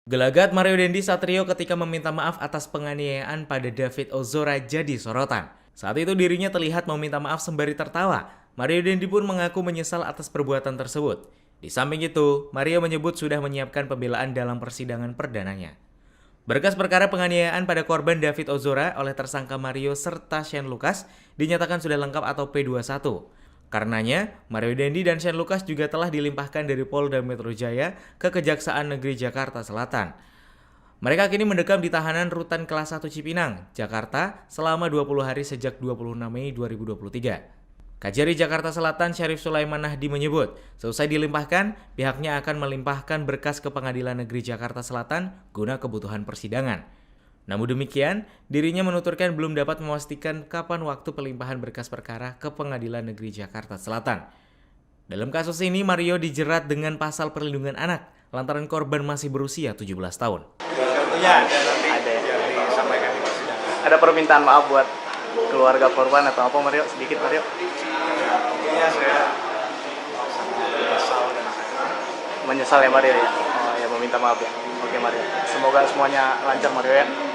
Gelagat Mario Dendi Satrio ketika meminta maaf atas penganiayaan pada David Ozora jadi sorotan. Saat itu dirinya terlihat meminta maaf sembari tertawa. Mario Dendi pun mengaku menyesal atas perbuatan tersebut. Di samping itu, Mario menyebut sudah menyiapkan pembelaan dalam persidangan perdananya. Berkas perkara penganiayaan pada korban David Ozora oleh tersangka Mario serta Shane Lucas dinyatakan sudah lengkap atau P21. Karenanya, Mario Dendi dan Shane Lucas juga telah dilimpahkan dari Polda Metro Jaya ke Kejaksaan Negeri Jakarta Selatan. Mereka kini mendekam di tahanan Rutan Kelas 1 Cipinang, Jakarta selama 20 hari sejak 26 Mei 2023. Kajari Jakarta Selatan Syarif Sulaiman Nahdi menyebut, seusai dilimpahkan, pihaknya akan melimpahkan berkas ke Pengadilan Negeri Jakarta Selatan guna kebutuhan persidangan. Namun demikian, dirinya menuturkan belum dapat memastikan kapan waktu pelimpahan berkas perkara ke Pengadilan Negeri Jakarta Selatan. Dalam kasus ini, Mario dijerat dengan pasal perlindungan anak lantaran korban masih berusia 17 tahun. Ada permintaan maaf buat keluarga korban atau apa, Mario? Sedikit, Mario. Iya, saya Menyesal ya, Mario ya? Oh ya, meminta maaf ya. Oke, Mario. Semoga semuanya lancar, Mario ya.